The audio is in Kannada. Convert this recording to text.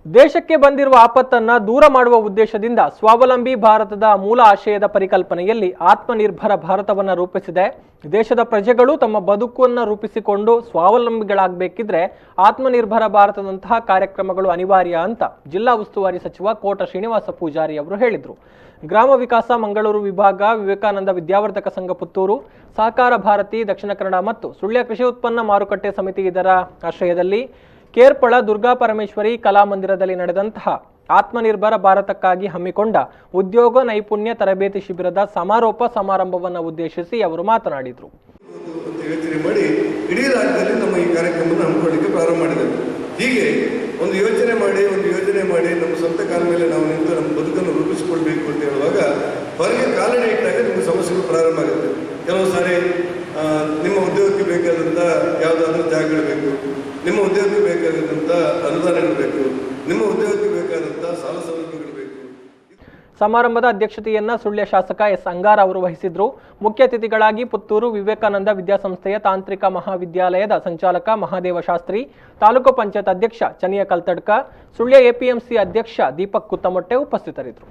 ದೇಶಕ್ಕೆ ಬಂದಿರುವ ಆಪತ್ತನ್ನ ದೂರ ಮಾಡುವ ಉದ್ದೇಶದಿಂದ ಸ್ವಾವಲಂಬಿ ಭಾರತದ ಮೂಲ ಆಶಯದ ಪರಿಕಲ್ಪನೆಯಲ್ಲಿ ಆತ್ಮನಿರ್ಭರ ಭಾರತವನ್ನು ರೂಪಿಸಿದೆ. ದೇಶದ ಪ್ರಜೆಗಳು ತಮ್ಮ ಬದುಕನ್ನು ರೂಪಿಸಿಕೊಂಡು ಸ್ವಾವಲಂಬಿಗಳಾಗಬೇಕಿದ್ರೆ ಆತ್ಮನಿರ್ಭರ ಭಾರತದಂತಹ ಕಾರ್ಯಕ್ರಮಗಳು ಅನಿವಾರ್ಯ ಅಂತ ಜಿಲ್ಲಾ ಉಸ್ತುವಾರಿ ಸಚಿವ ಕೋಟ ಶ್ರೀನಿವಾಸ ಪೂಜಾರಿ ಅವರು ಹೇಳಿದರು. ಗ್ರಾಮ ವಿಕಾಸ ಮಂಗಳೂರು ವಿಭಾಗ, ವಿವೇಕಾನಂದ ವಿದ್ಯಾವರ್ಧಕ ಸಂಘ ಪುತ್ತೂರು, ಸಹಕಾರ ಭಾರತಿ ದಕ್ಷಿಣ ಕನ್ನಡ ಮತ್ತು ಸುಳ್ಯ ಕೃಷಿ ಉತ್ಪನ್ನ ಮಾರುಕಟ್ಟೆ ಸಮಿತಿ ಇದರ ಆಶ್ರಯದಲ್ಲಿ ಕೇರ್ಪಳ ದುರ್ಗಾ ಪರಮೇಶ್ವರಿ ಕಲಾಮಂದಿರದಲ್ಲಿ ನಡೆದಂತಹ ಆತ್ಮನಿರ್ಭರ ಭಾರತಕ್ಕಾಗಿ ಹಮ್ಮಿಕೊಂಡ ಉದ್ಯೋಗ ನೈಪುಣ್ಯ ತರಬೇತಿ ಶಿಬಿರದ ಸಮಾರೋಪ ಸಮಾರಂಭವನ್ನು ಉದ್ದೇಶಿಸಿ ಅವರು ಮಾತನಾಡಿದರು. ಯೋಚನೆ ಮಾಡಿ ಇಡೀ ರಾಜ್ಯದಲ್ಲಿ ನಮ್ಮ ಈ ಕಾರ್ಯಕ್ರಮವನ್ನು ಹಮ್ಮಿಕೊಳ್ಳಿಕ್ಕೆ ಪ್ರಾರಂಭ ಮಾಡಿದ್ದೇವೆ. ಹೀಗೆ ಒಂದು ಯೋಚನೆ ಮಾಡಿ ನಮ್ಮ ಸ್ವಂತ ಕಾಲ ಮೇಲೆ ನಾವು ನಿಂತು ನಮ್ಮ ಬದುಕನ್ನು ರೂಪಿಸಿಕೊಳ್ಬೇಕು ಅಂತ ಹೇಳುವಾಗ ಹೊರಗೆ ಕಾಲನೆ ಇಟ್ಟಾಗ ನಿಮಗೆ ಸಮಸ್ಯೆಗಳು ಪ್ರಾರಂಭ ಆಗುತ್ತೆ. ಕೆಲವು ಸಾರಿ ನಿಮ್ಮ ಉದ್ಯೋಗಕ್ಕೆ ಬೇಕಾದಂಥ ಯಾವುದಾದ್ರೂ ಜಾಗಗಳು ಬೇಕು, ನಿಮ್ಮ ಉದ್ಯೋಗಕ್ಕೆ ಬೇಕಾದಂಥ ಅನುದಾನಗಳು ಬೇಕು, ನಿಮ್ಮ ಉದ್ಯೋಗಕ್ಕೆ ಬೇಕಾದಂಥ ಸಾಲ ಸೌಲಭ್ಯಗಳು ಬೇಕು. ಸಮಾರಂಭದ ಅಧ್ಯಕ್ಷತೆಯನ್ನ ಸುಳ್ಯ ಶಾಸಕ ಎಸ್ ಅಂಗಾರ ಅವರು ವಹಿಸಿದ್ರು. ಮುಖ್ಯ ಅತಿಥಿಗಳಾಗಿ ಪುತ್ತೂರು ವಿವೇಕಾನಂದ ವಿದ್ಯಾಸಂಸ್ಥೆಯ ತಾಂತ್ರಿಕ ಮಹಾವಿದ್ಯಾಲಯದ ಸಂಚಾಲಕ ಮಹಾದೇವ ಶಾಸ್ತ್ರಿ, ತಾಲೂಕು ಪಂಚಾಯತ್ ಅಧ್ಯಕ್ಷ ಚನಿಯ ಕಲ್ತಡ್ಕ, ಸುಳ್ಯ ಎಪಿಎಂಸಿ ಅಧ್ಯಕ್ಷ ದೀಪಕ್ ಕುತ್ತಮೊಟ್ಟೆ ಉಪಸ್ಥಿತರಿದ್ದರು.